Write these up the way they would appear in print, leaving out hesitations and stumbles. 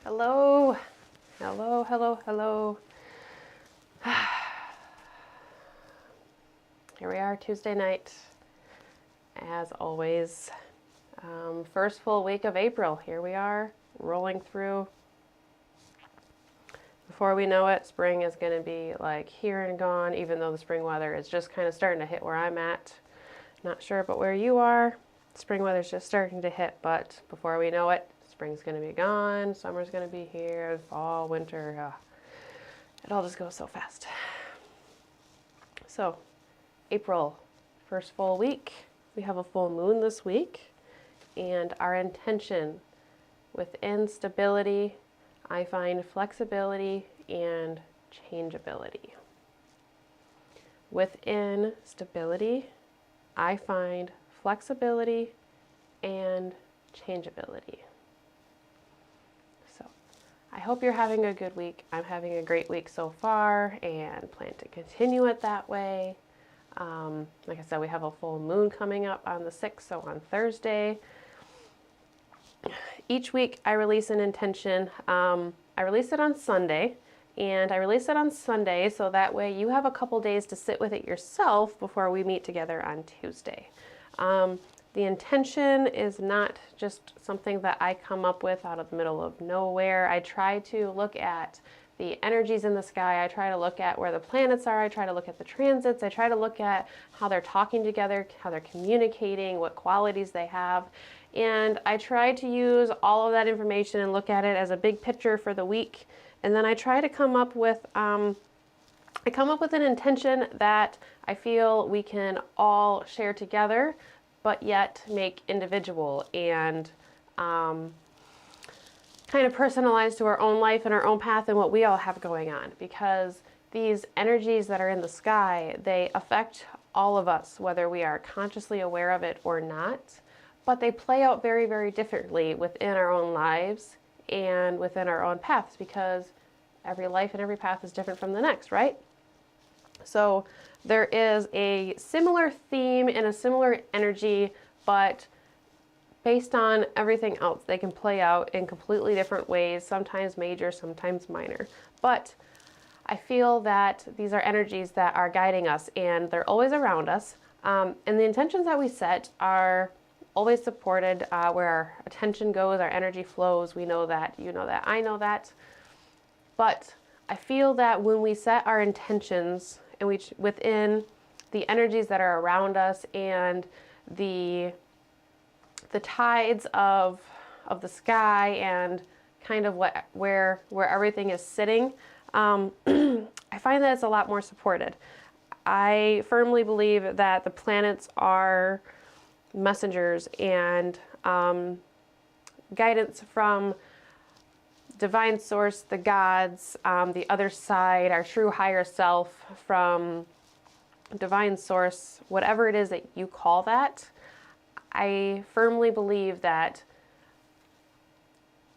Hello, hello, hello, hello. Here we are, Tuesday night, as always. First full week of April. Here we are, rolling through. Before we know it, spring is going to be like here and gone, even though the spring weather is just kind of starting to hit where I'm at. Not sure about where you are. Spring weather's just starting to hit, but before we know it, spring's going to be gone, summer's going to be here, fall, winter, it all just goes so fast. So, April, first full week. We have a full moon this week, and our intention within stability, I find flexibility and changeability. Within stability, I find flexibility and changeability. So I hope you're having a good week. I'm having a great week so far and plan to continue it that way. Like I said, we have a full moon coming up on the 6th, so on Thursday. Each week I release an intention. I release it on Sunday, and I release it on Sunday so that way you have a couple days to sit with it yourself before we meet together on Tuesday. The intention is not just something that I come up with out of the middle of nowhere. I try to look at the energies in the sky. I try to look at where the planets are. I try to look at the transits. I try to look at how they're talking together, how they're communicating, what qualities they have. And I try to use all of that information and look at it as a big picture for the week. And then I try to come up with an intention that I feel we can all share together, but yet make individual and kind of personalized to our own life and our own path and what we all have going on. Because these energies that are in the sky, they affect all of us, whether we are consciously aware of it or not. But they play out very, very differently within our own lives and within our own paths, because every life and every path is different from the next, right? So there is a similar theme and a similar energy, but based on everything else, they can play out in completely different ways, sometimes major, sometimes minor. But I feel that these are energies that are guiding us, and they're always around us. And the intentions that we set are always supported. Where our attention goes, our energy flows. We know that, you know that, I know that. But I feel that when we set our intentions and we within the energies that are around us and the tides of the sky and kind of where everything is sitting, I find that it's a lot more supported. I firmly believe that the planets are messengers and guidance from divine source, the gods, the other side, our true higher self, from divine source, whatever it is that you call that. I firmly believe that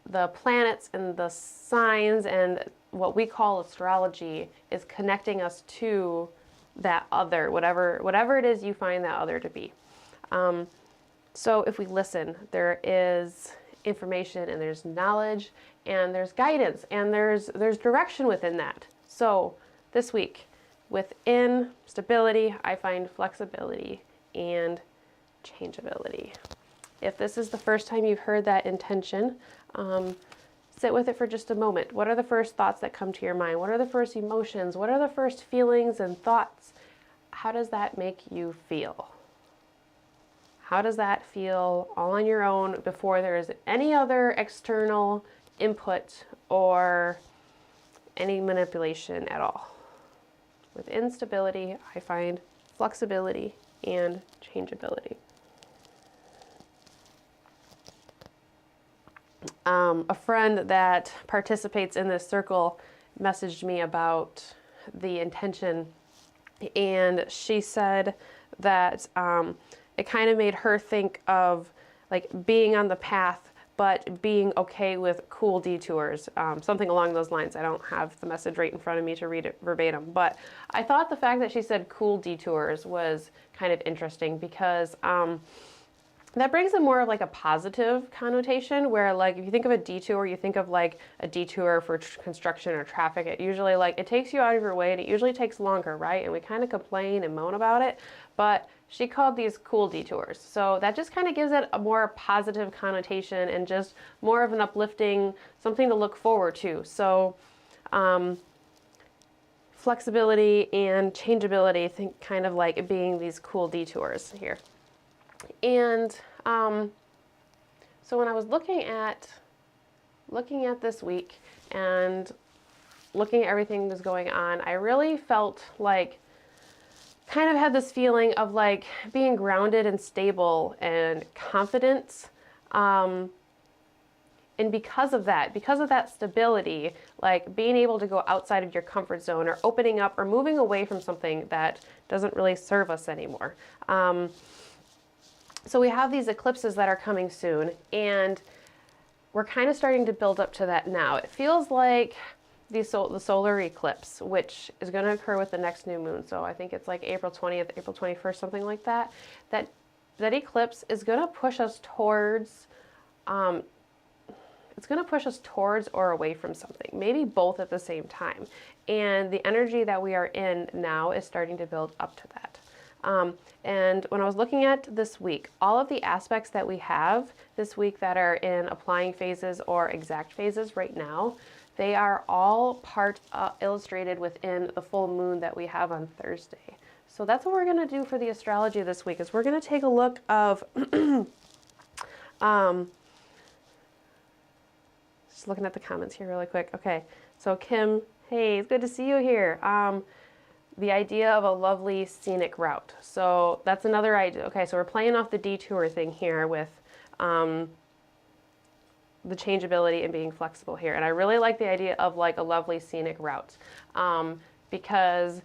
the planets and the signs and what we call astrology is connecting us to that other, whatever it is you find that other to be. So if we listen, there is information and there's knowledge and there's guidance and there's direction within that. So this week, within stability, I find flexibility and changeability. If this is the first time you've heard that intention, sit with it for just a moment. What are the first thoughts that come to your mind? What are the first emotions? What are the first feelings and thoughts? How does that make you feel? How does that feel all on your own before there is any other external input or any manipulation at all? With instability, I find flexibility and changeability. A friend that participates in this circle messaged me about the intention, and she said that it kind of made her think of like being on the path, but being okay with cool detours, something along those lines. I don't have the message right in front of me to read it verbatim, but I thought the fact that she said cool detours was kind of interesting because that brings in more of like a positive connotation where like if you think of a detour, you think of like a detour for construction or traffic. It usually like it takes you out of your way and it usually takes longer, right? And we kind of complain and moan about it, but she called these cool detours. So that just kind of gives it a more positive connotation and just more of an uplifting, something to look forward to. So flexibility and changeability, I think kind of like it being these cool detours here. And so when I was looking at this week and looking at everything that's going on, I really felt like kind of had this feeling of like being grounded and stable and confident. And because of that stability, like being able to go outside of your comfort zone or opening up or moving away from something that doesn't really serve us anymore. So we have these eclipses that are coming soon, and we're kind of starting to build up to that now. It feels like the solar eclipse, which is going to occur with the next new moon. So I think it's like April 20th, April 21st, something like that. That eclipse is going to push us towards, it's going to push us towards or away from something, maybe both at the same time. And the energy that we are in now is starting to build up to that. And when I was looking at this week, all of the aspects that we have this week that are in applying phases or exact phases right now, they are all illustrated within the full moon that we have on Thursday. So that's what we're going to do for the astrology this week, is we're going to take a look of, just looking at the comments here really quick. Okay, so Kim, hey, it's good to see you here. The idea of a lovely scenic route. So that's another idea. Okay, so we're playing off the detour thing here with the changeability and being flexible here. And I really like the idea of like a lovely scenic route because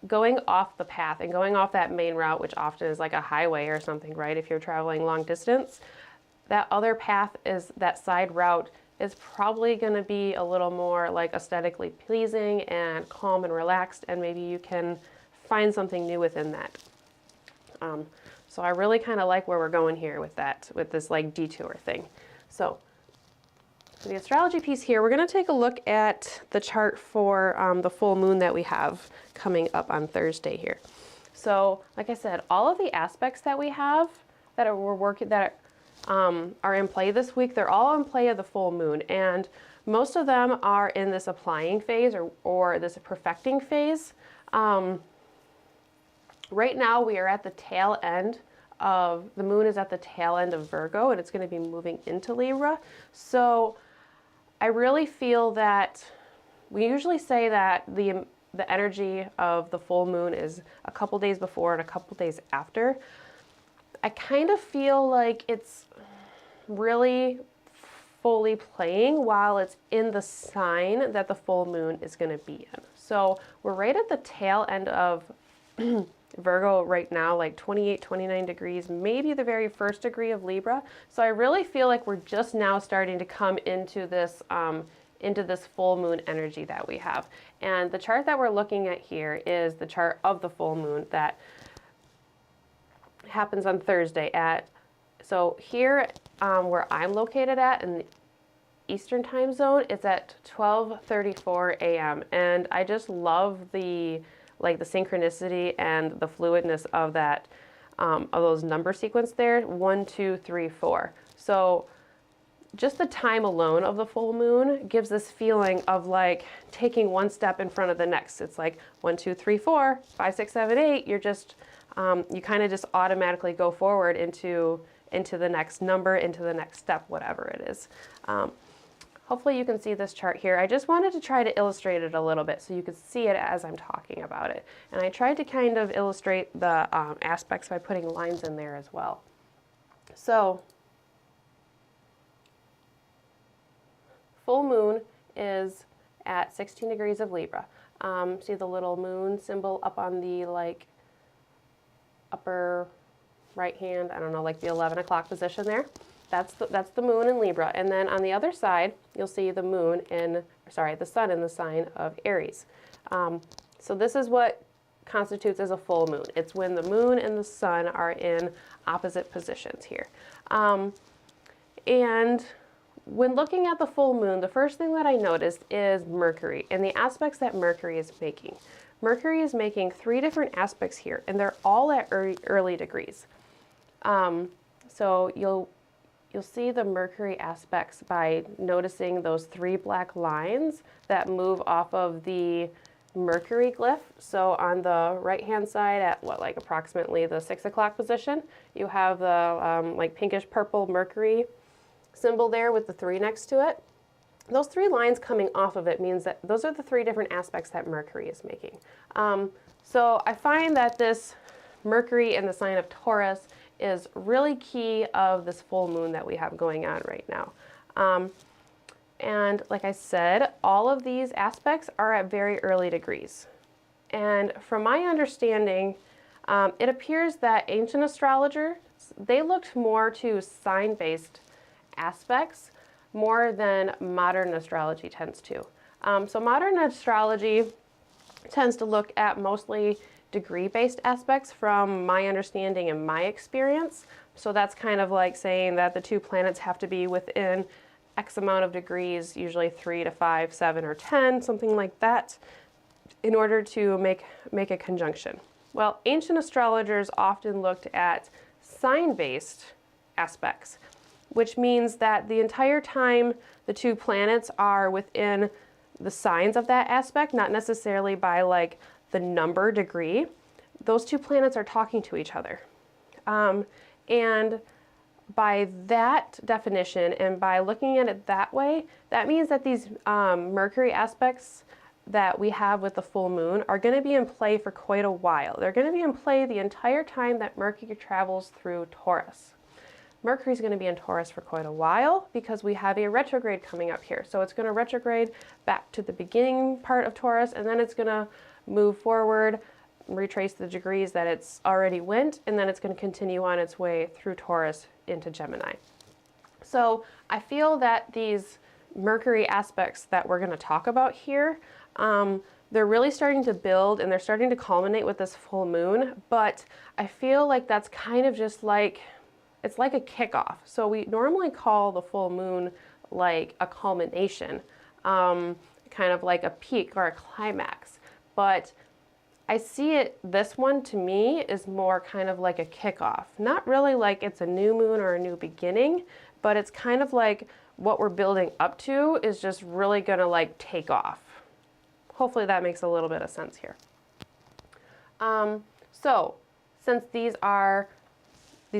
going off the path and going off that main route, which often is like a highway or something, right? If you're traveling long distance, that other path is that side route is probably going to be a little more like aesthetically pleasing and calm and relaxed, and maybe you can find something new within that. So I really kind of like where we're going here with that, with this like detour thing. So for the astrology piece here, we're going to take a look at the chart for the full moon that we have coming up on Thursday here. So like I said, all of the aspects that we have that are in play this week, they're all in play of the full moon, and most of them are in this applying phase or this perfecting phase. Right now we are at the tail end of, the moon is at the tail end of Virgo, and it's going to be moving into Libra. So I really feel that we usually say that the energy of the full moon is a couple days before and a couple days after. I kind of feel like it's really fully playing while it's in the sign that the full moon is going to be in. So we're right at the tail end of Virgo right now, like 28, 29 degrees, maybe the very first degree of Libra. So I really feel like we're just now starting to come into this full moon energy that we have. And the chart that we're looking at here is the chart of the full moon that happens on Thursday so here where I'm located at in the Eastern time zone, it's at 12:34 a.m. And I just love the synchronicity and the fluidness of that, of those number sequence there, 1, 2, 3, 4. So just the time alone of the full moon gives this feeling of like taking one step in front of the next. It's like 1, 2, 3, 4, 5, 6, 7, 8. You're just, you kind of just automatically go forward into the next number, into the next step, whatever it is. Hopefully you can see this chart here. I just wanted to try to illustrate it a little bit so you could see it as I'm talking about it. And I tried to kind of illustrate the aspects by putting lines in there as well. So, full moon is at 16 degrees of Libra. See the little moon symbol up on the upper right hand, I don't know, like the 11 o'clock position there? That's the moon in Libra. And then on the other side, you'll see the the sun in the sign of Aries. So this is what constitutes as a full moon. It's when the moon and the sun are in opposite positions here. And when looking at the full moon, the first thing that I noticed is Mercury and the aspects that Mercury is making. Mercury is making 3 different aspects here, and they're all at early degrees. So you'll see the Mercury aspects by noticing those 3 black lines that move off of the Mercury glyph. So on the right-hand side at approximately the 6 o'clock position, you have the pinkish purple Mercury symbol there with the 3 next to it. Those 3 lines coming off of it means that those are the 3 different aspects that Mercury is making. So I find that this Mercury in the sign of Taurus is really key of this full moon that we have going on right now. And like I said, all of these aspects are at very early degrees. And from my understanding, it appears that ancient astrologers, they looked more to sign-based aspects more than modern astrology tends to. So modern astrology tends to look at mostly degree-based aspects from my understanding and my experience. So that's kind of like saying that the 2 planets have to be within X amount of degrees, usually 3 to 5, 7, or 10, something like that, in order to make a conjunction. Well, ancient astrologers often looked at sign-based aspects, which means that the entire time the 2 planets are within the signs of that aspect, not necessarily by the number degree, those 2 planets are talking to each other. And by that definition and by looking at it that way, that means that these Mercury aspects that we have with the full moon are going to be in play for quite a while. They're going to be in play the entire time that Mercury travels through Taurus. Mercury is going to be in Taurus for quite a while because we have a retrograde coming up here. So it's going to retrograde back to the beginning part of Taurus, and then it's going to move forward, retrace the degrees that it's already went, and then it's going to continue on its way through Taurus into Gemini. So I feel that these Mercury aspects that we're going to talk about here, they're really starting to build and they're starting to culminate with this full moon, but I feel like that's kind of just it's like a kickoff. So we normally call the full moon like a culmination, kind of like a peak or a climax. But I see it, this one to me is more kind of like a kickoff. Not really like it's a new moon or a new beginning, but it's kind of like what we're building up to is just really gonna take off. Hopefully that makes a little bit of sense here. So since these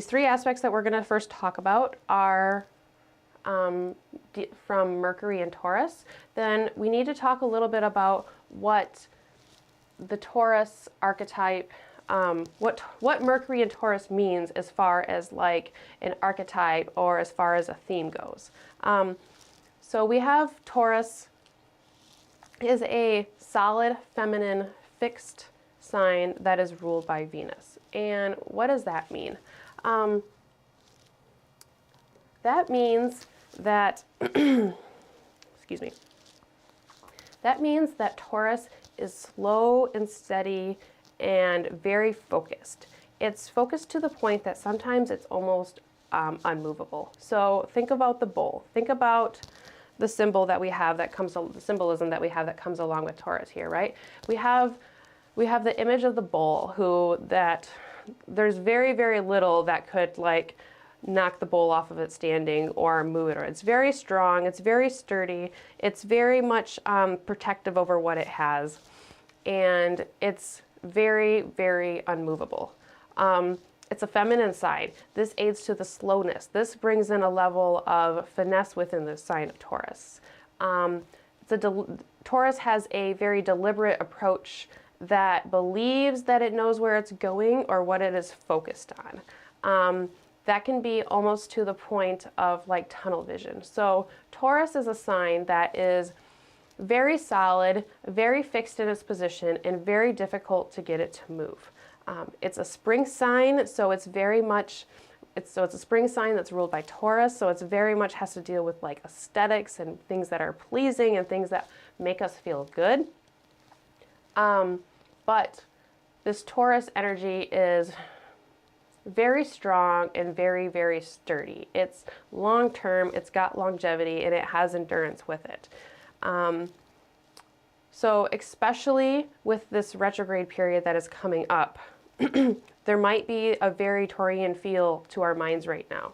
3 aspects that we're gonna first talk about are from Mercury and Taurus, then we need to talk a little bit about what the Taurus archetype, what Mercury and Taurus means as far as an archetype or as far as a theme goes. So we have Taurus is a solid, feminine, fixed sign that is ruled by Venus. And what does that mean? That means that, excuse me, that means that Taurus is slow and steady and very focused. It's focused to the point that sometimes it's almost unmovable. So think about the bull. Think about the symbol that we have that comes, the symbolism that we have that comes along with Taurus here, right? We have the image of the bull there's very, very little that could like knock the bull off of its standing or move it. Or it's very strong, it's very sturdy, it's very much protective over what it has, and it's very, very unmovable. It's a feminine side. This aids to the slowness. This brings in a level of finesse within the sign of Taurus. Taurus has a very deliberate approach that believes that it knows where it's going or what it is focused on. That can be almost to the point of like tunnel vision. So Taurus is a sign that is very solid, very fixed in its position, and very difficult to get it to move. It's a spring sign, so it's very much, it's a spring sign that's ruled by Taurus, so it's very much has to deal with like aesthetics and things that are pleasing and things that make us feel good. But this Taurus energy is very strong and very, very sturdy. It's long-term, it's got longevity, and it has endurance with it. So especially with this retrograde period that is coming up, there might be a very Taurian feel to our minds right now.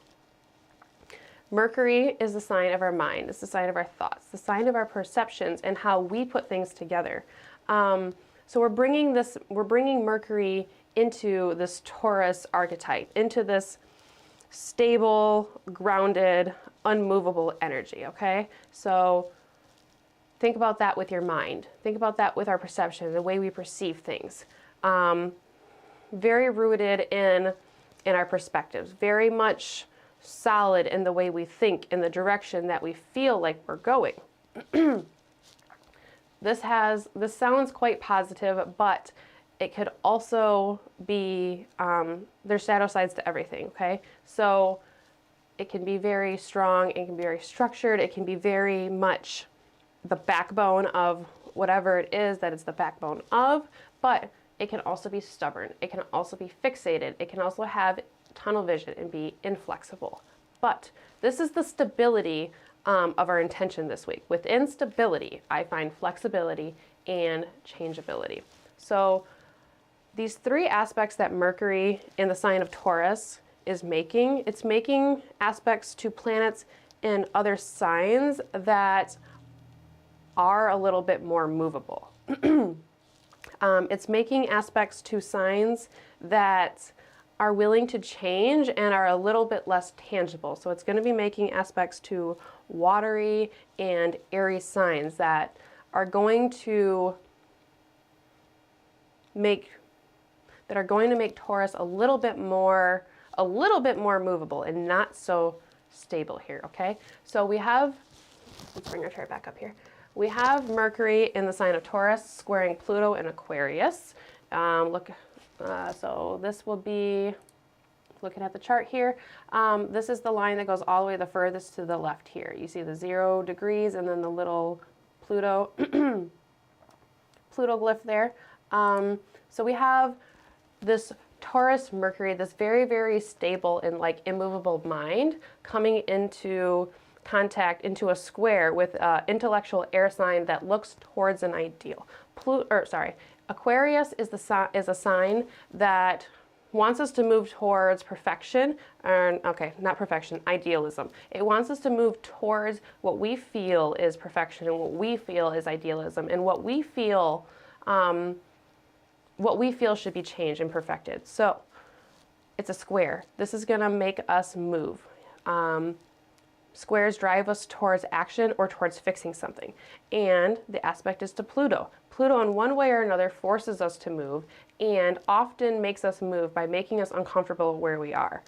Mercury is the sign of our mind. It's the sign of our thoughts, the sign of our perceptions and how we put things together. So we're bringing Mercury into this Taurus archetype, into this stable, grounded, unmovable energy, okay? So think about that with your mind. Think about that with our perception, the way we perceive things. Very rooted in our perspectives, very much solid in the way we think, in the direction that we feel like we're going. This sounds quite positive, but it could also be, there's shadow sides to everything, okay? So it can be very strong, it can be very structured, it can be very much the backbone of whatever it is that it's the backbone of, but it can also be stubborn, it can also be fixated, it can also have tunnel vision and be inflexible. But this is the stability of our intention this week. Within stability, I find flexibility and changeability. So these three aspects that Mercury in the sign of Taurus is making, it's making aspects to planets in other signs that are a little bit more movable. It's making aspects to signs that are willing to change and are a little bit less tangible. So it's going to be making aspects to watery and airy signs that are going to make Taurus a little bit more movable and not so stable here, okay? So we have, let's bring our chart back up here. We have Mercury in the sign of Taurus squaring Pluto in Aquarius. So this will be, looking at the chart here, this is the line that goes all the way the furthest to the left here. You see the 0 degrees and then the little Pluto, Pluto glyph there. So we have this Taurus Mercury, this very, very stable and like immovable mind coming into contact, into a square with an intellectual air sign that looks towards an ideal. Aquarius is a sign that wants us to move towards perfection, not perfection, idealism. It wants us to move towards what we feel is perfection and what we feel is idealism and what we feel should be changed and perfected. So it's a square. This is gonna make us move. Squares drive us towards action or towards fixing something. And the aspect is to Pluto. Pluto in one way or another forces us to move and often makes us move by making us uncomfortable where we are.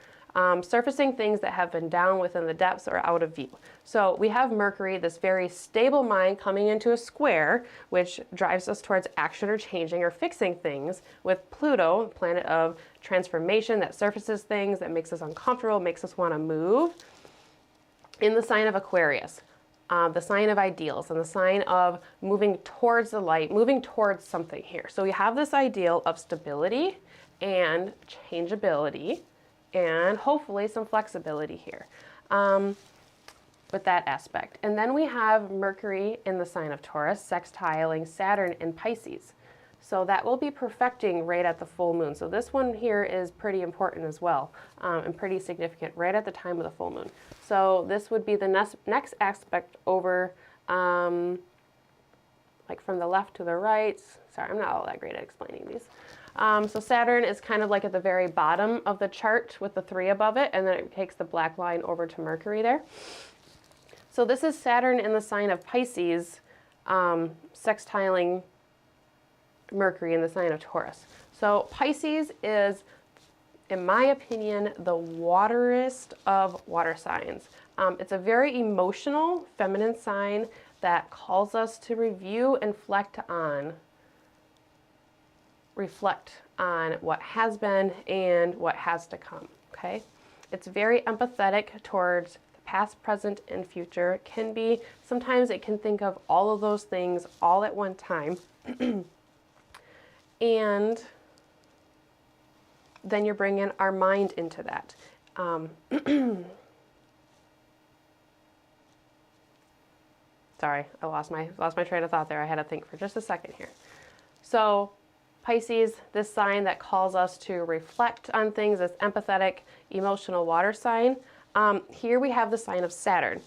surfacing things that have been down within the depths or out of view. So we have Mercury, this very stable mind, coming into a square, which drives us towards action or changing or fixing things, with Pluto, planet of transformation that surfaces things, that makes us uncomfortable, makes us want to move, in the sign of Aquarius. The sign of ideals and the sign of moving towards the light, moving towards something here. So we have this ideal of stability and changeability and hopefully some flexibility here with that aspect. And then we have Mercury in the sign of Taurus, sextiling Saturn in Pisces. So that will be perfecting right at the full moon. So this one here is pretty important as well, and pretty significant right at the time of the full moon. So this would be the next aspect over, like from the left to the right. Sorry, I'm not all that great at explaining these. So Saturn is kind of like at the very bottom of the chart with the 3 above it, and then it takes the black line over to Mercury there. So this is Saturn in the sign of Pisces, sextiling Mercury in the sign of Taurus. So Pisces is, in my opinion, the wateriest of water signs. It's a very emotional, feminine sign that calls us to review and reflect on what has been and what has to come, okay? It's very empathetic towards the past, present, and future. It can be, sometimes it can think of all of those things all at one time. And then you're bringing our mind into that. Sorry, I lost my train of thought there. I had to think for just a second here. So Pisces, this sign that calls us to reflect on things, this empathetic, emotional water sign. Here we have the sign of Saturn.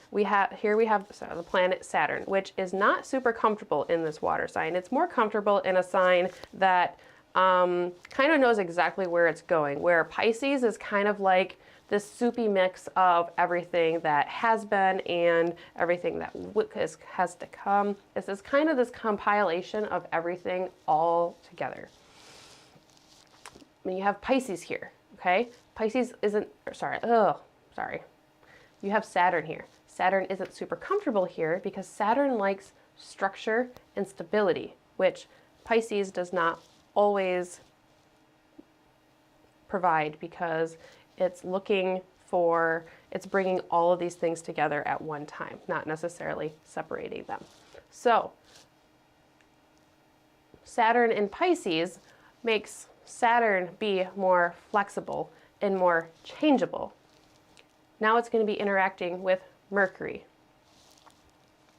Here we have the planet Saturn, which is not super comfortable in this water sign. It's more comfortable in a sign that kind of knows exactly where it's going, where Pisces is kind of like this soupy mix of everything that has been and everything that has to come. This is kind of this compilation of everything all together. I mean, you have Pisces here, okay? Pisces isn't, sorry. You have Saturn here. Saturn isn't super comfortable here because Saturn likes structure and stability, which Pisces does not always provide because it's bringing all of these things together at one time, not necessarily separating them. So Saturn in Pisces makes Saturn be more flexible and more changeable. Now it's going to be interacting with Mercury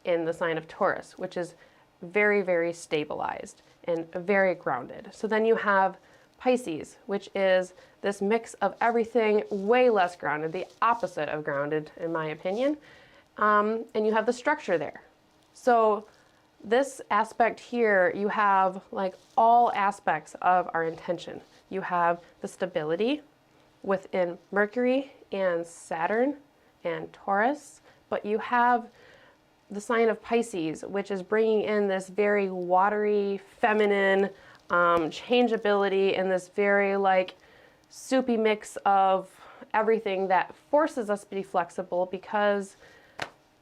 in the sign of Taurus, which is very, very stabilized and very grounded. So then you have Pisces, which is this mix of everything, way less grounded, the opposite of grounded, in my opinion. And you have the structure there. So this aspect here, you have like all aspects of our intention. You have the stability within Mercury and Saturn and Taurus, but you have the sign of Pisces, which is bringing in this very watery, feminine changeability and this very like soupy mix of everything that forces us to be flexible because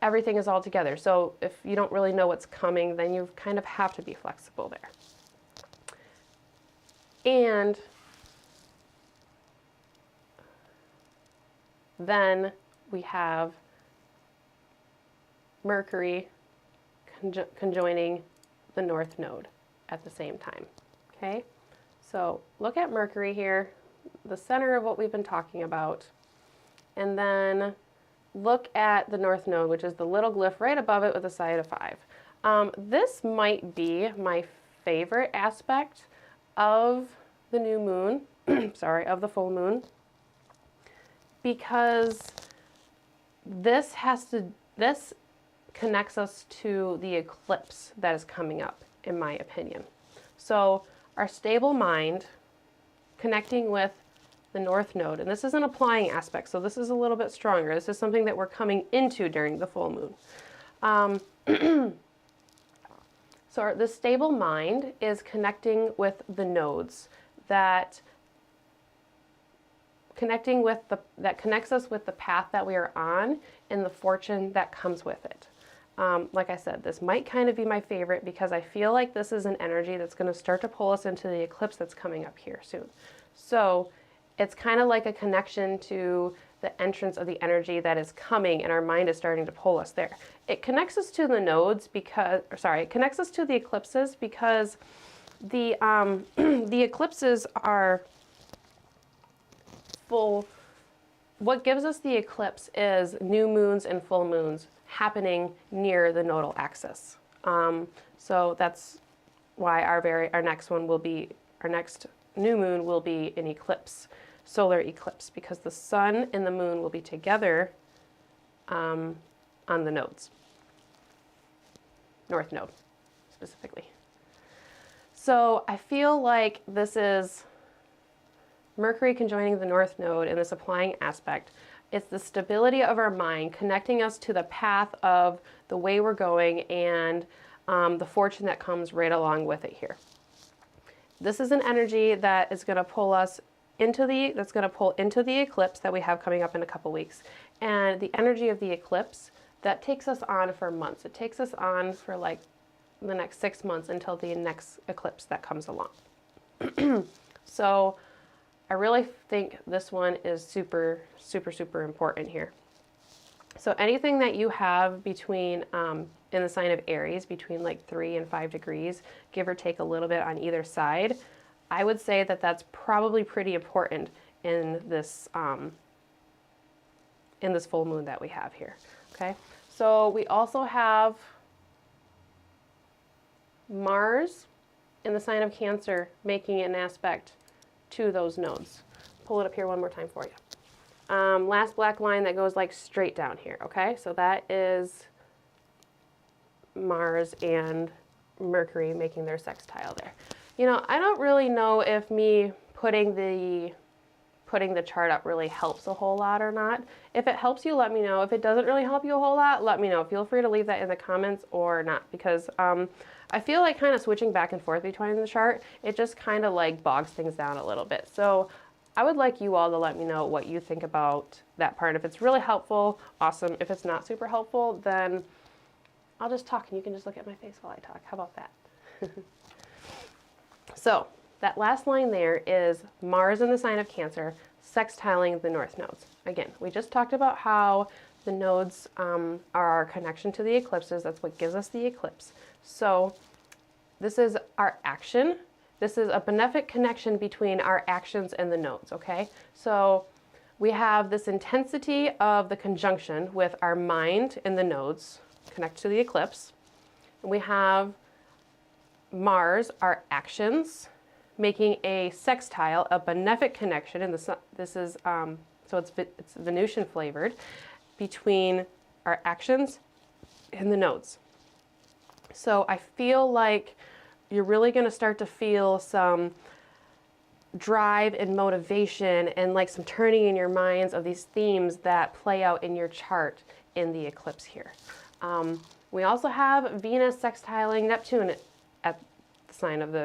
everything is all together. So if you don't really know what's coming, then you kind of have to be flexible there. And then we have Mercury conjoining the North Node at the same time, okay? So look at Mercury here, the center of what we've been talking about, and then look at the North Node, which is the little glyph right above it with a side of 5. This might be my favorite aspect of the new moon, of the full moon, because this connects us to the eclipse that is coming up, in my opinion. So our stable mind connecting with the North Node, and this is an applying aspect, so this is a little bit stronger. This is something that we're coming into during the full moon. So the stable mind is connecting with the nodes that that connects us with the path that we are on and the fortune that comes with it. Like I said, this might kind of be my favorite because I feel like this is an energy that's going to start to pull us into the eclipse that's coming up here soon. So it's kind of like a connection to the entrance of the energy that is coming, and our mind is starting to pull us there. It connects us to the nodes because, it connects us to the eclipses because the the eclipses are full. What gives us the eclipse is new moons and full moons happening near the nodal axis. So that's why our next new moon will be an eclipse, solar eclipse, because the sun and the moon will be together on the nodes, north node specifically. So I feel like this is Mercury conjoining the north node in this applying aspect. It's the stability of our mind, connecting us to the path of the way we're going and the fortune that comes right along with it here. This is an energy that is going to pull us into the eclipse that we have coming up in a couple weeks. And the energy of the eclipse, that takes us on for months. It takes us on for like the next 6 months until the next eclipse that comes along. So I really think this one is super, super, super important here. So anything that you have between, in the sign of Aries, between like 3 and 5 degrees, give or take a little bit on either side, I would say that that's probably pretty important in this full moon that we have here. Okay, so we also have Mars in the sign of Cancer making an aspect to those nodes. Pull it up here one more time for you. Last black line that goes like straight down here. Okay, so that is Mars and Mercury making their sextile there. You know, I don't really know if me putting the chart up really helps a whole lot or not. If it helps you, let me know. If it doesn't really help you a whole lot, let me know. Feel free to leave that in the comments or not, because I feel like kind of switching back and forth between the chart, it just kind of like bogs things down a little bit. So I would like you all to let me know what you think about that part. If it's really helpful, awesome. If it's not super helpful, then I'll just talk and you can just look at my face while I talk. How about that? So that last line there is Mars in the sign of Cancer sextiling the north nodes. Again, we just talked about how the nodes are our connection to the eclipses. That's what gives us the eclipse. So this is our action. This is a benefic connection between our actions and the nodes, okay? So we have this intensity of the conjunction with our mind and the nodes connect to the eclipse. And we have Mars, our actions, making a sextile, a benefic connection, and this is, so it's Venusian flavored, between our actions and the nodes. So I feel like you're really going to start to feel some drive and motivation and like some turning in your minds of these themes that play out in your chart in the eclipse here. We also have Venus sextiling Neptune at the sign of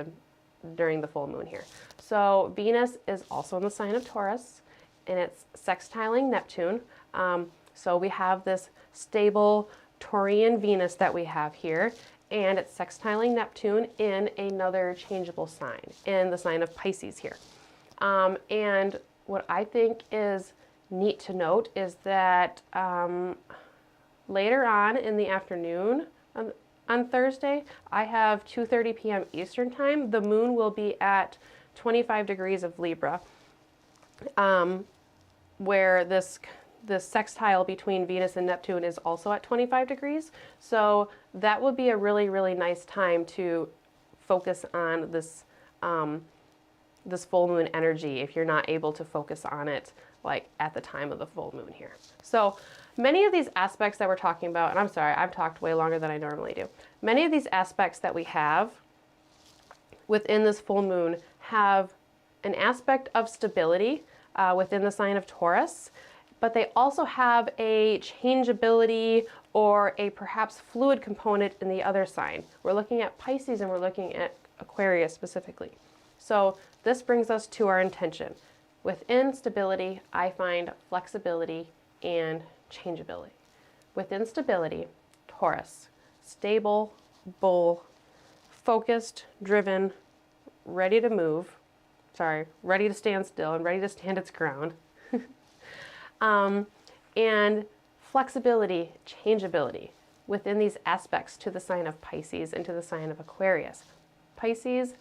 during the full moon here. So Venus is also in the sign of Taurus and it's sextiling Neptune. So we have this stable Taurian Venus that we have here, and it's sextiling Neptune in another changeable sign, in the sign of Pisces here. And what I think is neat to note is that later on in the afternoon on Thursday, I have 2:30 p.m. Eastern time, the moon will be at 25 degrees of Libra, where this sextile between Venus and Neptune is also at 25 degrees. So that would be a really, really nice time to focus on this this full moon energy if you're not able to focus on it like at the time of the full moon here. So many of these aspects that we're talking about, and I'm sorry, I've talked way longer than I normally do. Many of these aspects that we have within this full moon have an aspect of stability within the sign of Taurus, but they also have a changeability or a perhaps fluid component in the other sign. We're looking at Pisces and we're looking at Aquarius specifically. So this brings us to our intention. Within stability, I find flexibility and changeability. Within stability, Taurus, stable, bull, focused, driven, ready to move, ready to stand still and ready to stand its ground. And flexibility, changeability within these aspects to the sign of Pisces and to the sign of Aquarius. Pisces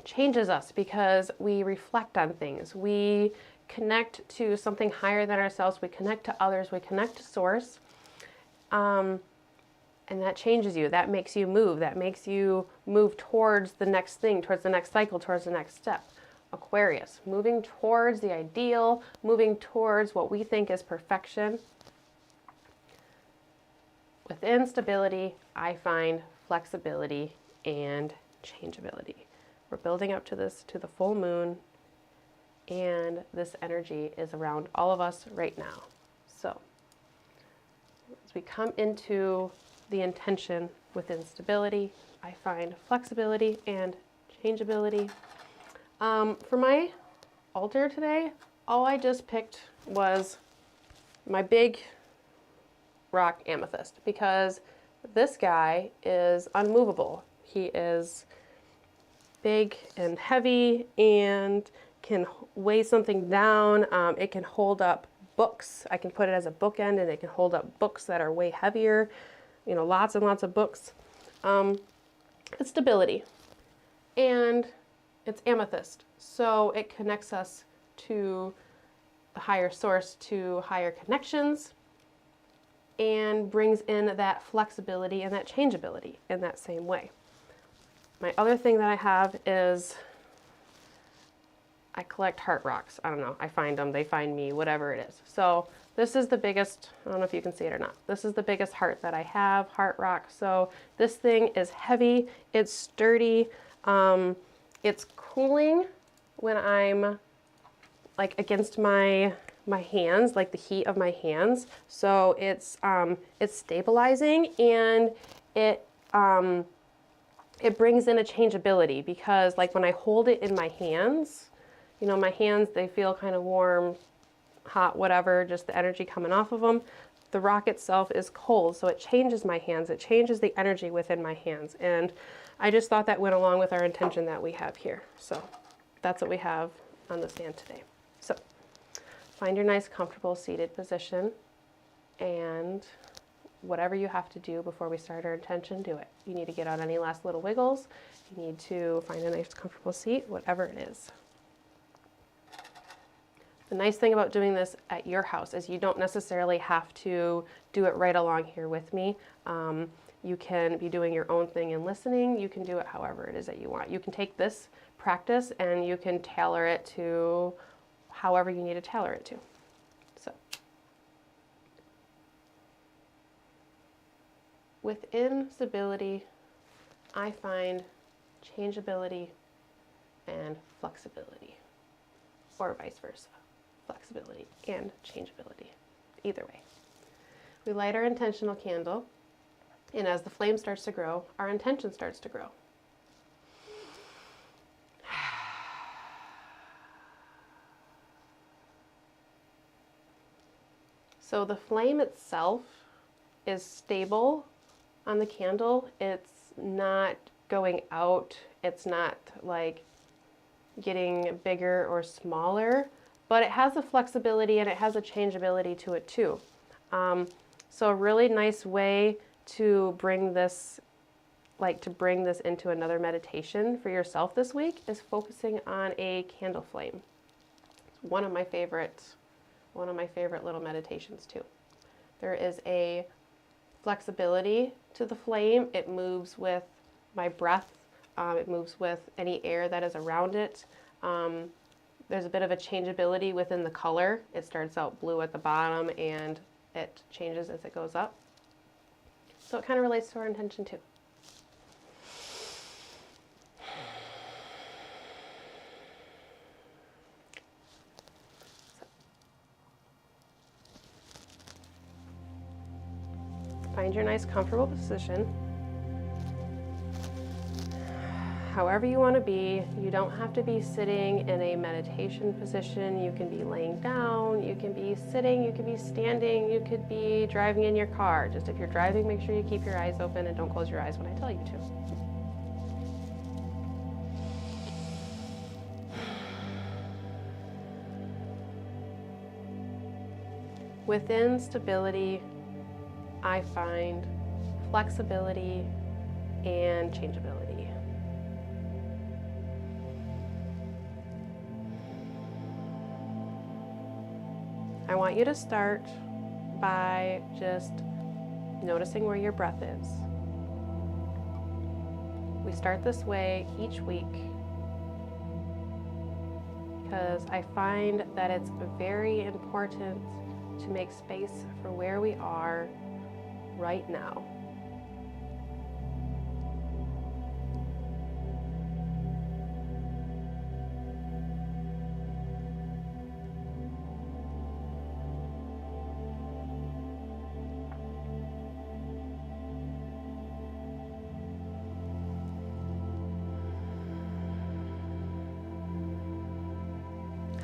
changes us because we reflect on things. We connect to something higher than ourselves. We connect to others. We connect to source. And that changes you. That makes you move. That makes you move towards the next thing, towards the next cycle, towards the next step. Aquarius, moving towards the ideal, moving towards what we think is perfection. Within stability, I find flexibility and changeability. We're building up to this, to the full moon, and this energy is around all of us right now. So, as we come into the intention within stability, I find flexibility and changeability. For my altar today, all I just picked was my big rock amethyst, because this guy is unmovable. He is big and heavy and can weigh something down. It can hold up books. I can put it as a bookend, and it can hold up books that are way heavier, you know, lots and lots of books. It's stability, and it's amethyst, so it connects us to the higher source, to higher connections, and brings in that flexibility and that changeability in that same way. My other thing that I have is I collect heart rocks. I don't know, I find them, they find me, whatever it is. So this is the biggest, I don't know if you can see it or not, this is the biggest heart that I have, heart rock. So this thing is heavy, it's sturdy, it's cooling when I'm like against my hands, like the heat of my hands. So it's stabilizing, and it brings in a changeability, because like when I hold it in my hands, you know, my hands, they feel kind of warm, hot, whatever, just the energy coming off of them. The rock itself is cold, so it changes my hands. It changes the energy within my hands. And I just thought that went along with our intention that we have here. So that's what we have on the stand today. So find your nice, comfortable seated position, and whatever you have to do before we start our intention, do it. You need to get out any last little wiggles. You need to find a nice, comfortable seat, whatever it is. The nice thing about doing this at your house is you don't necessarily have to do it right along here with me. You can be doing your own thing and listening. You can do it however it is that you want. You can take this practice and you can tailor it to however you need to tailor it to. So, within stability, I find changeability and flexibility, or vice versa. Flexibility and changeability, either way. We light our intentional candle, and as the flame starts to grow, our intention starts to grow. So the flame itself is stable on the candle. It's not going out. It's not like getting bigger or smaller, but it has a flexibility and it has a changeability to it too. So a really nice way to bring this, into another meditation for yourself this week is focusing on a candle flame. It's one of my favorite little meditations too. There is a flexibility to the flame. It moves with my breath. It moves with any air that is around it. There's a bit of a changeability within the color. It starts out blue at the bottom and it changes as it goes up. So it kind of relates to our intention too. Find your nice comfortable position. however you want to be. You don't have to be sitting in a meditation position. You can be laying down, you can be sitting, you can be standing, you could be driving in your car. Just if you're driving, make sure you keep your eyes open and don't close your eyes when I tell you to. Within stability, I find flexibility and changeability. I want you to start by just noticing where your breath is. We start this way each week because I find that it's very important to make space for where we are right now.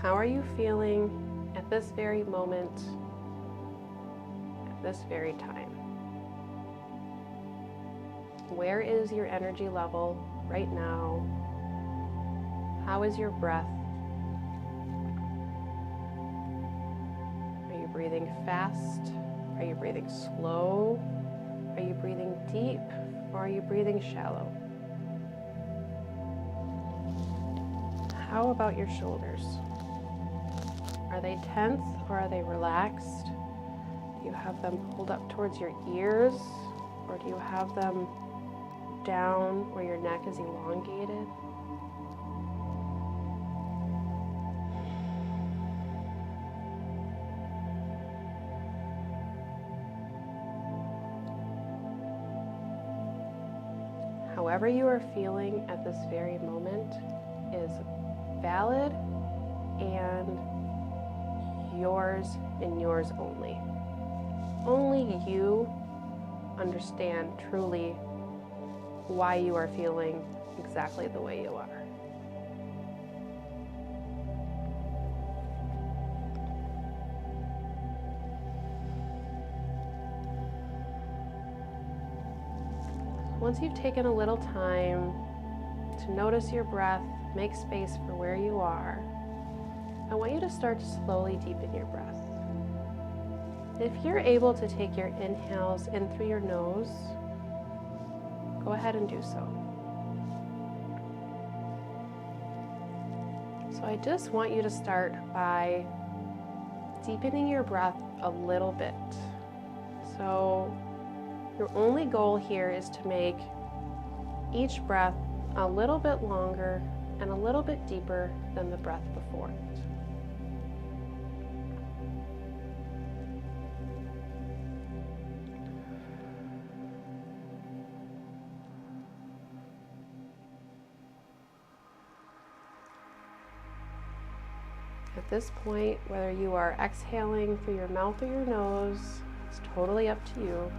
How are you feeling at this very moment, at this very time? Where is your energy level right now? How is your breath? Are you breathing fast? Are you breathing slow? Are you breathing deep or are you breathing shallow? How about your shoulders? Are they tense or are they relaxed? Do you have them pulled up towards your ears or do you have them down where your neck is elongated? However you are feeling at this very moment is valid and yours and yours only. Only you understand truly why you are feeling exactly the way you are. Once you've taken a little time to notice your breath, make space for where you are, I want you to start to slowly deepen your breath. If you're able to take your inhales in through your nose, go ahead and do so. So I just want you to start by deepening your breath a little bit. So your only goal here is to make each breath a little bit longer and a little bit deeper than the breath before it. At this point, whether you are exhaling through your mouth or your nose, it's totally up to you.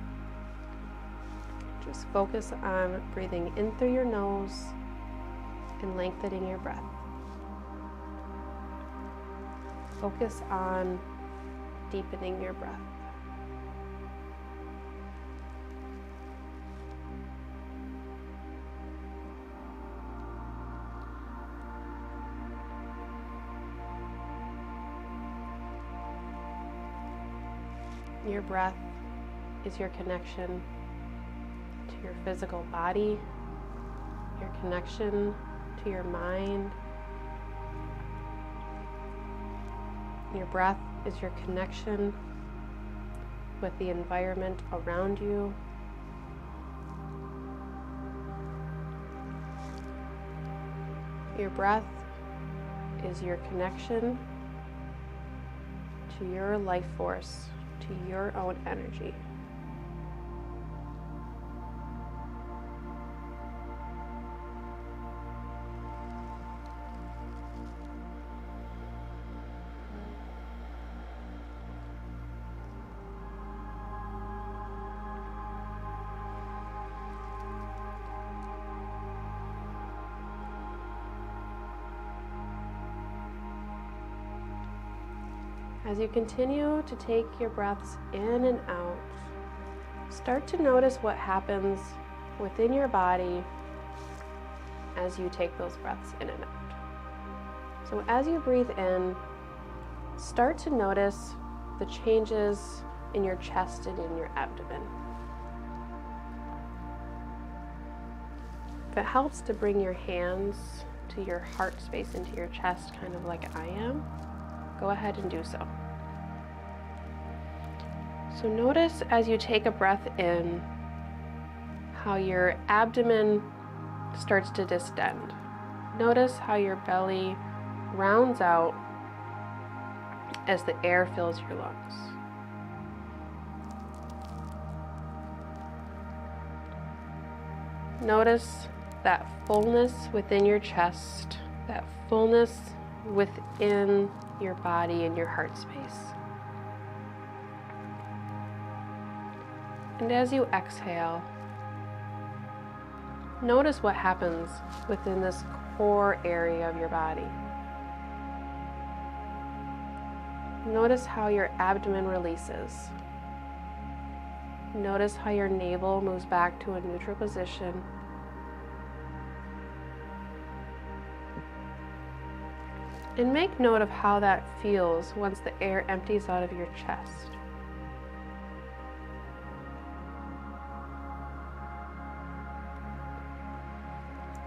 Just focus on breathing in through your nose and lengthening your breath. Focus on deepening your breath. Your breath is your connection to your physical body, your connection to your mind. Your breath is your connection with the environment around you. Your breath is your connection to your life force, to your own energy. As you continue to take your breaths in and out, start to notice what happens within your body as you take those breaths in and out. So as you breathe in, start to notice the changes in your chest and in your abdomen. If it helps to bring your hands to your heart space, into your chest, kind of like I am, go ahead and do so. So notice as you take a breath in, how your abdomen starts to distend. Notice how your belly rounds out as the air fills your lungs. Notice that fullness within your chest, that fullness within your body and your heart space. And as you exhale, notice what happens within this core area of your body. Notice how your abdomen releases. Notice how your navel moves back to a neutral position. And make note of how that feels once the air empties out of your chest.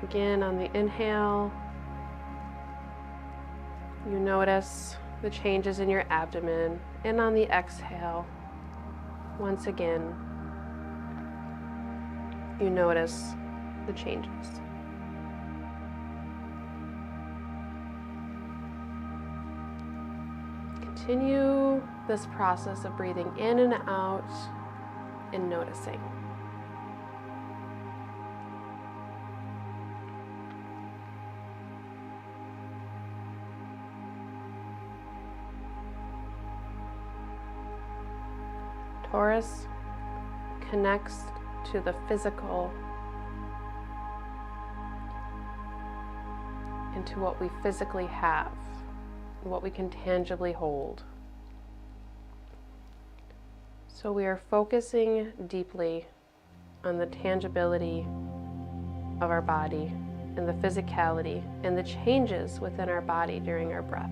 Again, on the inhale, you notice the changes in your abdomen, and on the exhale, once again, you notice the changes. Continue this process of breathing in and out and noticing. Taurus connects to the physical and to what we physically have, what we can tangibly hold. So we are focusing deeply on the tangibility of our body and the physicality and the changes within our body during our breath.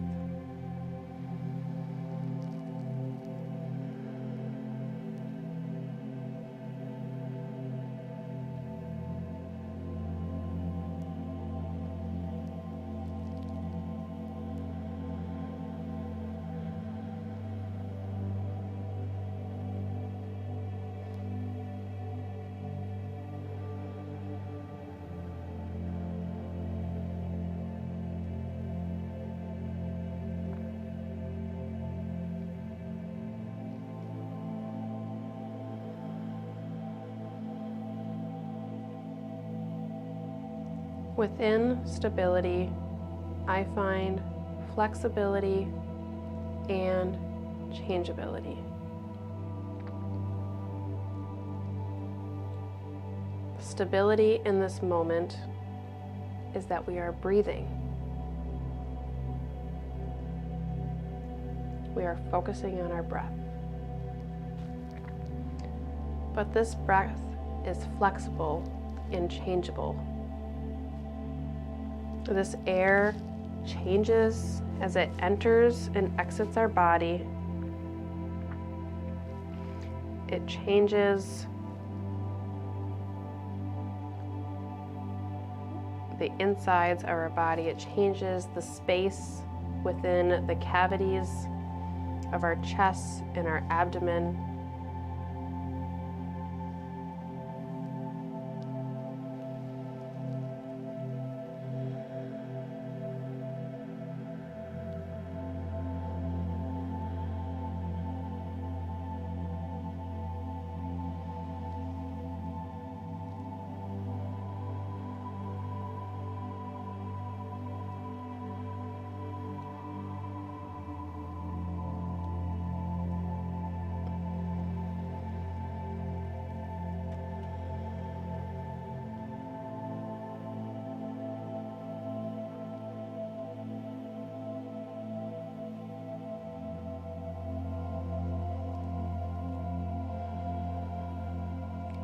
Within stability, I find flexibility and changeability. Stability in this moment is that we are breathing. We are focusing on our breath. But this breath is flexible and changeable. This air changes as it enters and exits our body. It changes the insides of our body. It changes the space within the cavities of our chest and our abdomen.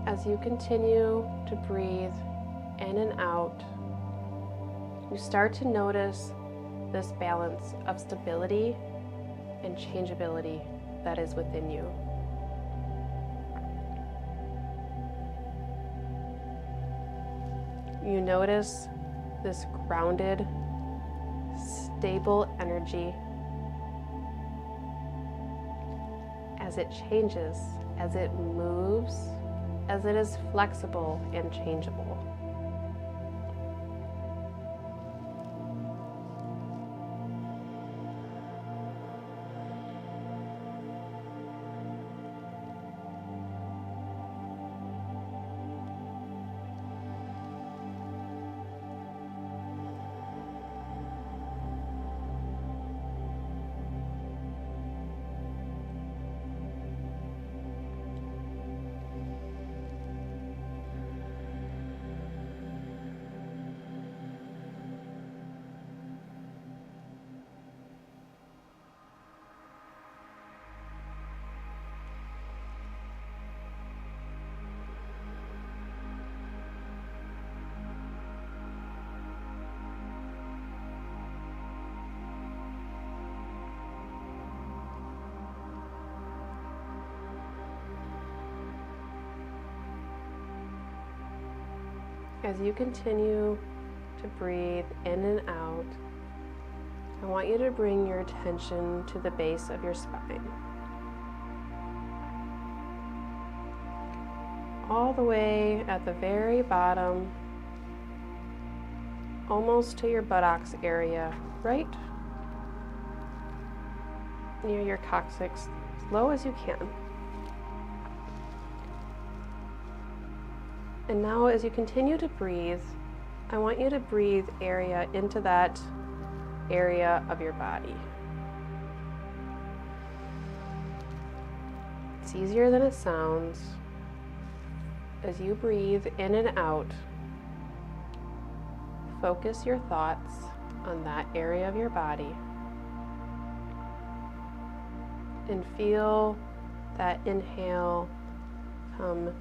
As you continue to breathe in and out, you start to notice this balance of stability and changeability that is within you. You notice this grounded, stable energy as it changes, as it moves, as it is flexible and changeable. As you continue to breathe in and out, I want you to bring your attention to the base of your spine. All the way at the very bottom, almost to your buttocks area, right near your coccyx, as low as you can. And now as you continue to breathe, I want you to breathe area into that area of your body. It's easier than it sounds. As you breathe in and out, focus your thoughts on that area of your body and feel that inhale come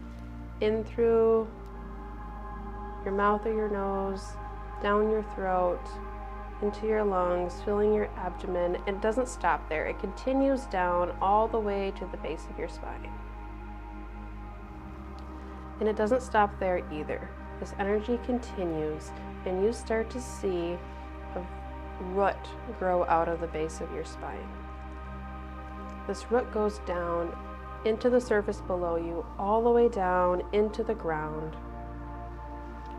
in through your mouth or your nose, down your throat, into your lungs, filling your abdomen. It doesn't stop there. It continues down all the way to the base of your spine. And it doesn't stop there either. This energy continues, and you start to see a root grow out of the base of your spine. This root goes down into the surface below you, all the way down into the ground.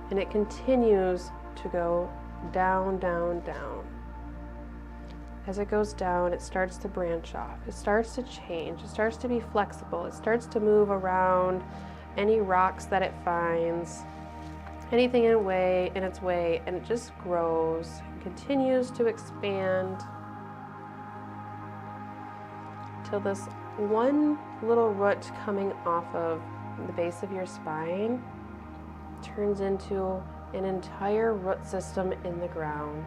And it continues to go down, down, down. As it goes down, it starts to branch off. It starts to change. It starts to be flexible. It starts to move around any rocks that it finds, anything in its way, and it just grows, continues to expand till this one little root coming off of the base of your spine turns into an entire root system in the ground.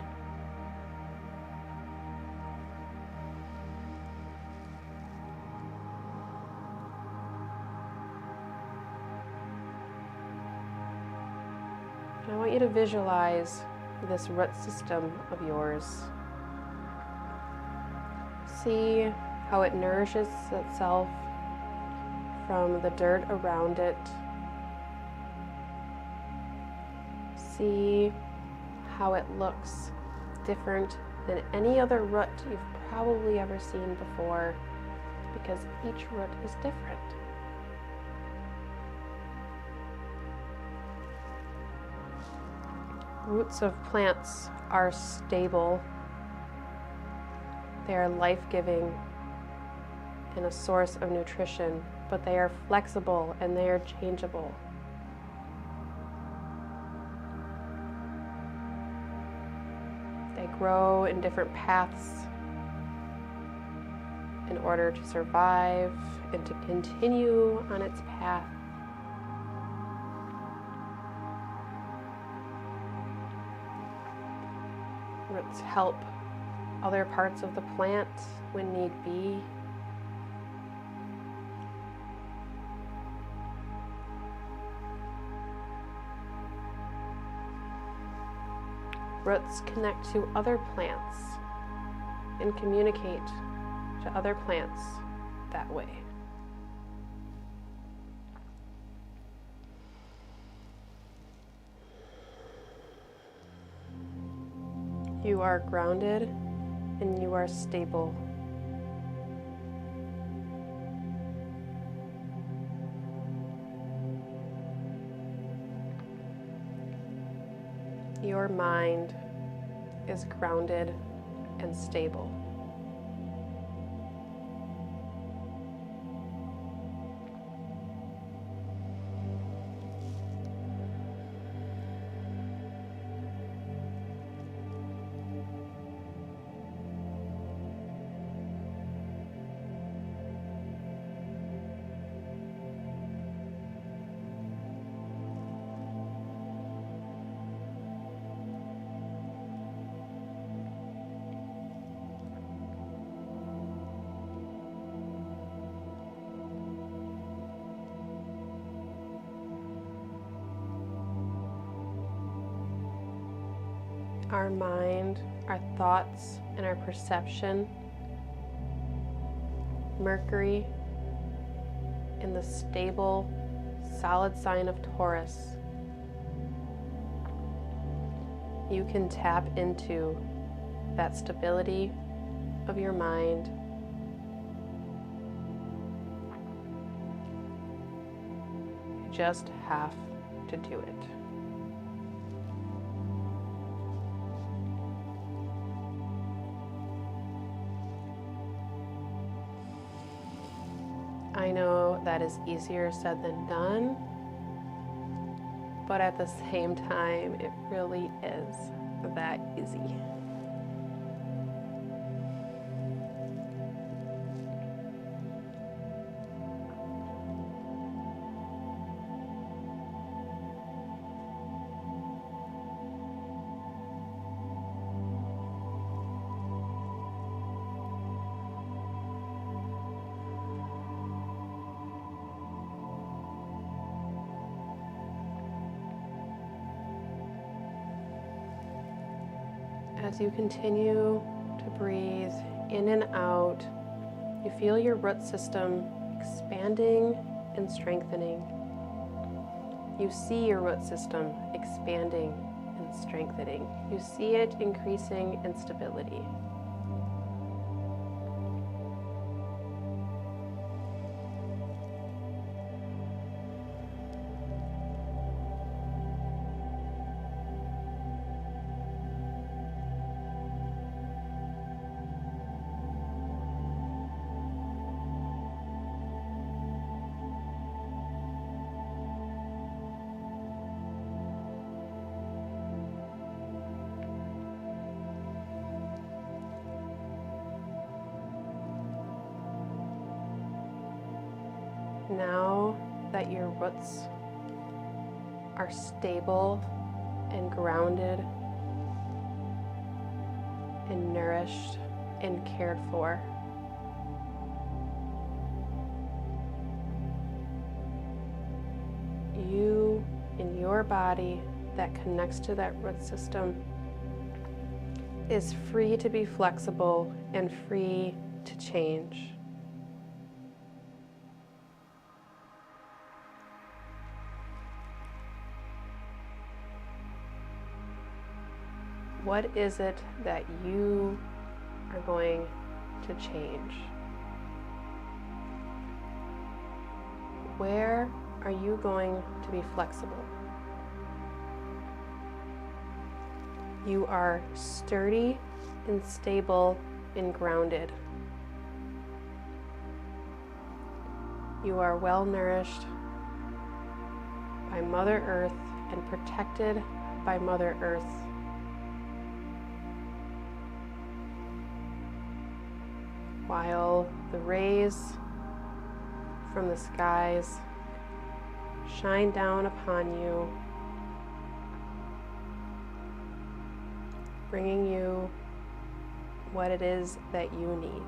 And I want you to visualize this root system of yours. See how it nourishes itself from the dirt around it. See how it looks different than any other root you've probably ever seen before, because each root is different. Roots of plants are stable. They are life-giving and a source of nutrition, but they are flexible and they are changeable. They grow in different paths in order to survive and to continue on its path. Roots help other parts of the plant when need be. Roots connect to other plants and communicate to other plants that way. You are grounded and you are stable. Your mind is grounded and stable. Our mind, our thoughts, and our perception, Mercury in the stable, solid sign of Taurus, you can tap into that stability of your mind. You just have to do it. I know that is easier said than done, but at the same time, it really is that easy. As you continue to breathe in and out, you feel your root system expanding and strengthening. You see your root system expanding and strengthening. You see it increasing in stability. Now that your roots are stable and grounded and nourished and cared for, you in your body that connects to that root system is free to be flexible and free to change. What is it that you are going to change? Where are you going to be flexible? You are sturdy and stable and grounded. You are well nourished by Mother Earth and protected by Mother Earth. While the rays from the skies shine down upon you, bringing you what it is that you need.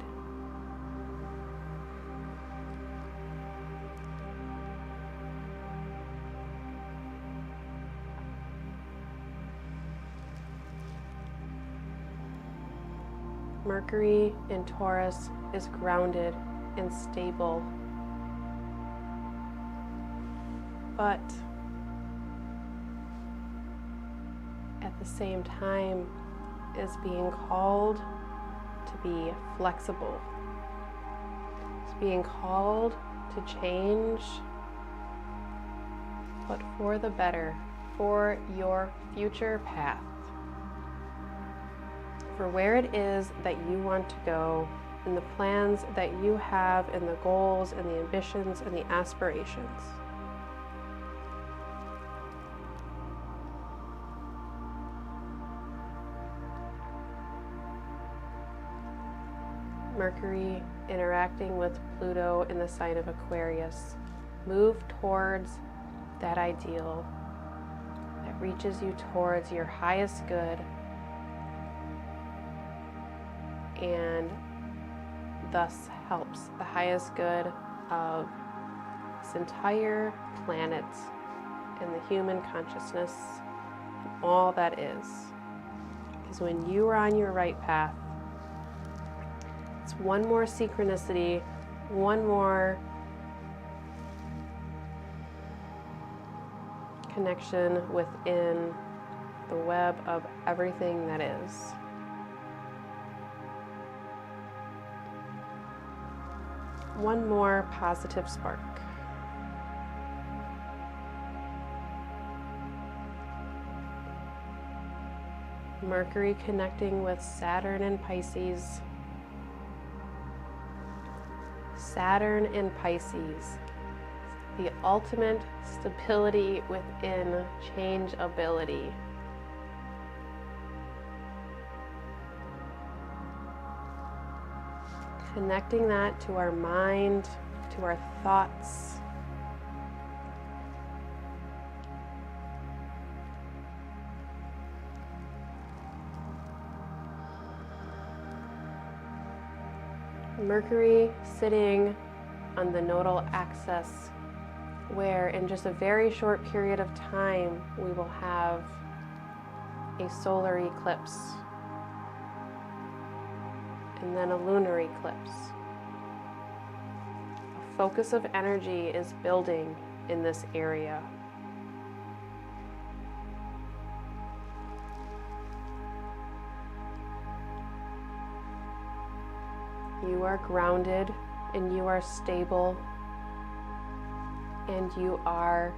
Mercury in Taurus is grounded and stable, but at the same time is being called to be flexible. It's being called to change, but for the better, for your future path, for where it is that you want to go, and the plans that you have, and the goals, and the ambitions, and the aspirations. Mercury interacting with Pluto in the sign of Aquarius. Move towards that ideal that reaches you towards your highest good and thus helps the highest good of this entire planet and the human consciousness and all that is. Because when you are on your right path, it's one more synchronicity, one more connection within the web of everything that is. One more positive spark. Mercury connecting with Saturn in Pisces. Saturn in Pisces, the ultimate stability within changeability. Connecting that to our mind, to our thoughts. Mercury sitting on the nodal axis, where in just a very short period of time we will have a solar eclipse and then a lunar eclipse. A focus of energy is building in this area. You are grounded and you are stable and you are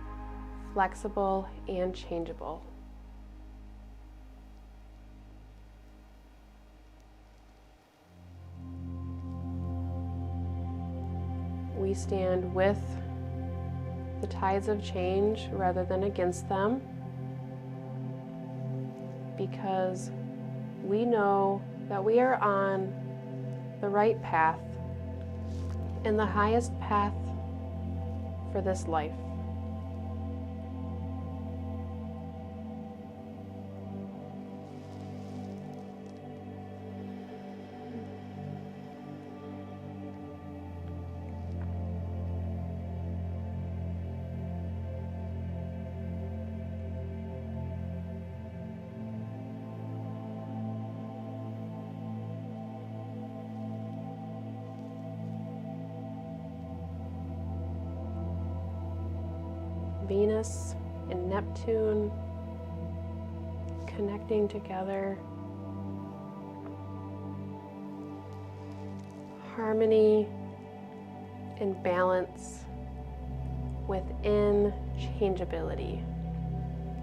flexible and changeable. We stand with the tides of change rather than against them, because we know that we are on the right path and the highest path for this life. Venus and Neptune connecting together. Harmony and balance within changeability,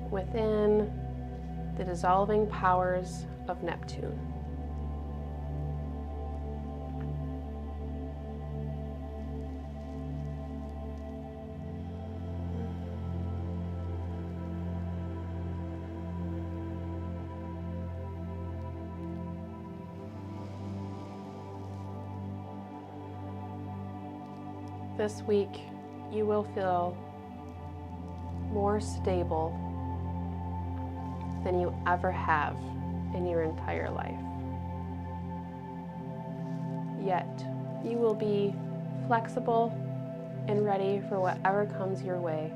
within the dissolving powers of Neptune. This week, you will feel more stable than you ever have in your entire life. Yet, you will be flexible and ready for whatever comes your way.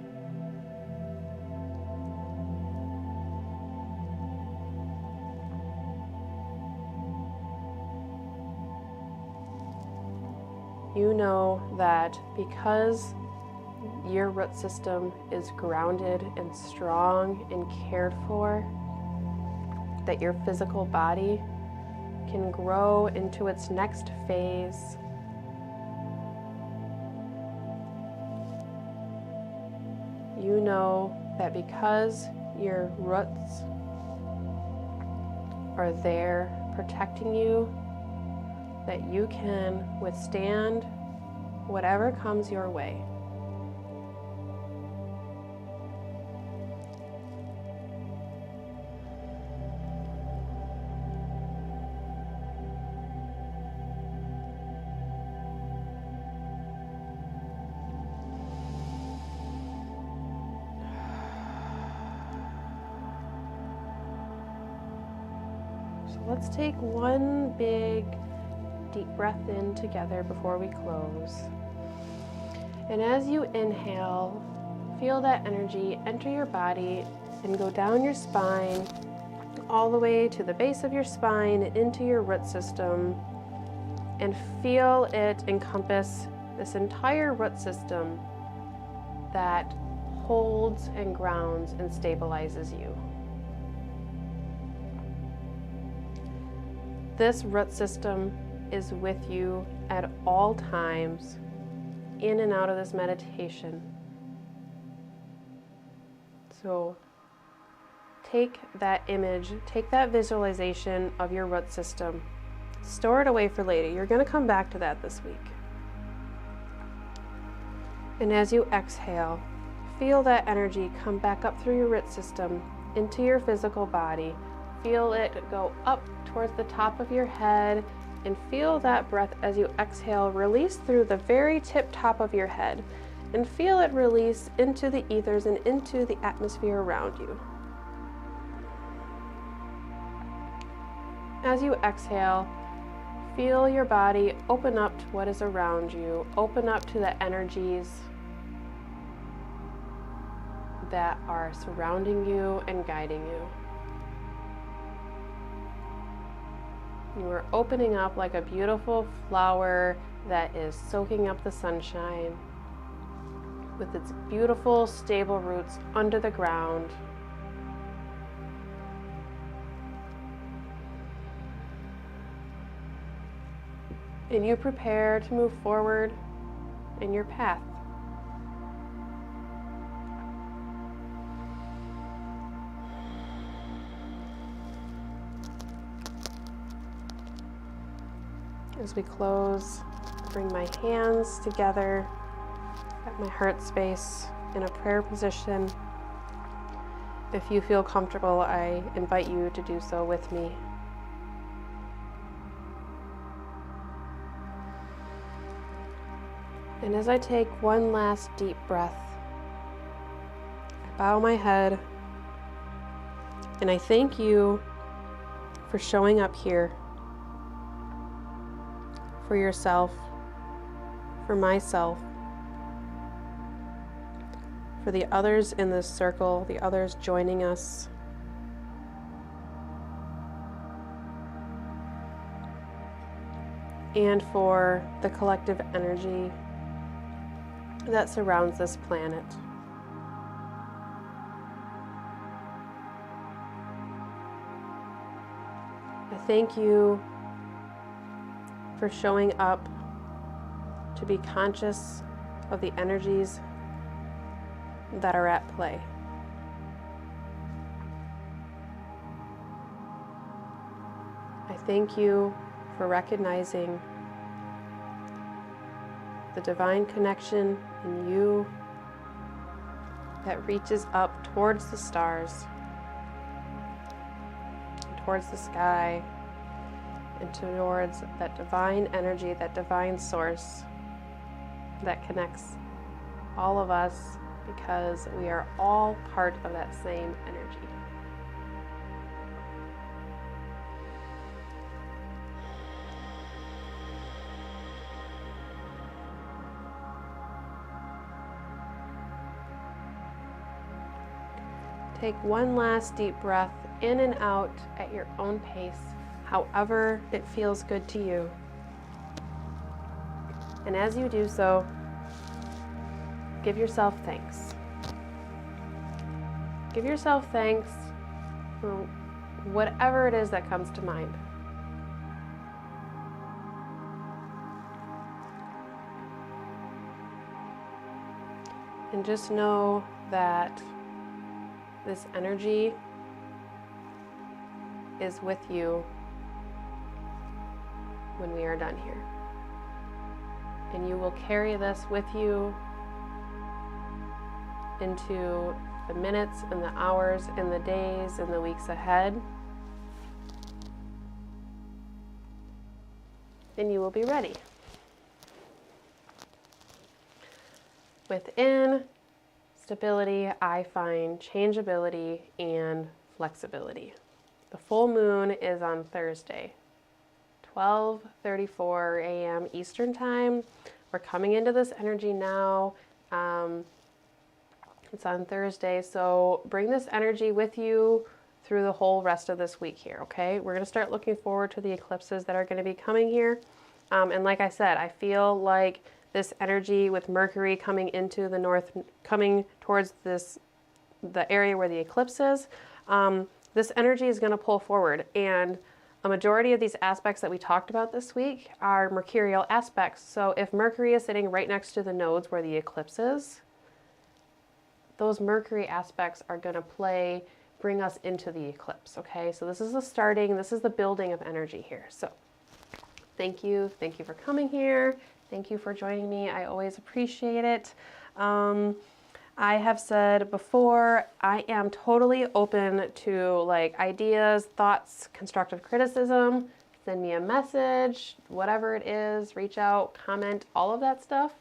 you know that because your root system is grounded and strong and cared for, that your physical body can grow into its next phase. You know that because your roots are there protecting you, that you can withstand whatever comes your way. Let's take one big deep breath in together before we close. And as you inhale, feel that energy enter your body and go down your spine, all the way to the base of your spine, into your root system, and feel it encompass this entire root system that holds and grounds and stabilizes you. This root system is with you at all times, in and out of this meditation. So take that image, take that visualization of your root system, store it away for later. You're going to come back to that this week. And as you exhale, feel that energy come back up through your root system into your physical body. Feel it go up towards the top of your head, and feel that breath as you exhale release through the very tip top of your head, and feel it release into the ethers and into the atmosphere around you. As you exhale, feel your body open up to what is around you, open up to the energies that are surrounding you and guiding you. You are opening up like a beautiful flower that is soaking up the sunshine with its beautiful, stable roots under the ground. And you prepare to move forward in your path. As we close, bring my hands together at my heart space in a prayer position. If you feel comfortable, I invite you to do so with me. And as I take one last deep breath, I bow my head and I thank you for showing up here for yourself, for myself, for the others in this circle, the others joining us. And for the collective energy that surrounds this planet. I thank you for showing up to be conscious of the energies that are at play. I thank you for recognizing the divine connection in you that reaches up towards the stars, towards the sky, and towards that divine energy, that divine source that connects all of us, because we are all part of that same energy. Take one last deep breath in and out at your own pace, however it feels good to you. And as you do so, give yourself thanks. Give yourself thanks for whatever it is that comes to mind. And just know that this energy is with you when we are done here. And you will carry this with you into the minutes and the hours and the days and the weeks ahead. And you will be ready. Within stability, I find changeability and flexibility. The full moon is on Thursday, 12:34 a.m. Eastern Time. We're coming into this energy now. It's on Thursday, so bring this energy with you through the whole rest of this week here, okay? We're going to start looking forward to the eclipses that are going to be coming here. And like I said, I feel like this energy with Mercury coming into the north, coming towards the area where the eclipse is, this energy is going to pull forward. And a majority of these aspects that we talked about this week are mercurial aspects. So if Mercury is sitting right next to the nodes where the eclipse is, those Mercury aspects are going to bring us into the eclipse, okay? So this is the building of energy here. So thank you for coming here. Thank you for joining me. I always appreciate it. I have said before, I am totally open to like ideas, thoughts, constructive criticism. Send me a message, whatever it is, reach out, comment, all of that stuff.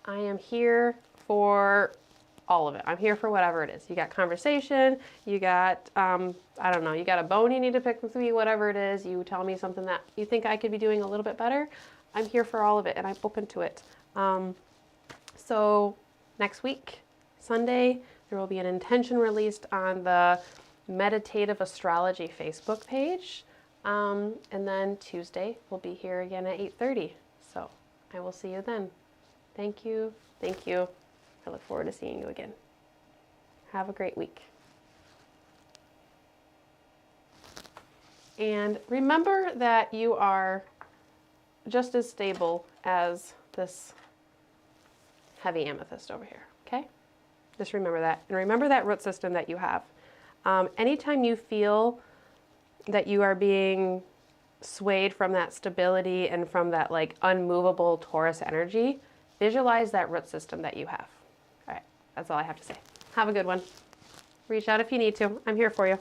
I am here for all of it. I'm here for whatever it is. You got conversation, you got, I don't know, you got a bone you need to pick with me, whatever it is, you tell me something that you think I could be doing a little bit better. I'm here for all of it and I'm open to it. So next week, Sunday, there will be an intention released on the Meditative Astrology Facebook page. And then Tuesday, we'll be here again at 8:30. So I will see you then. Thank you. Thank you. I look forward to seeing you again. Have a great week. And remember that you are just as stable as this heavy amethyst over here, okay? Just remember that. And remember that root system that you have. Anytime you feel that you are being swayed from that stability and from that like unmovable Taurus energy, visualize that root system that you have. All right, that's all I have to say. Have a good one. Reach out if you need to. I'm here for you.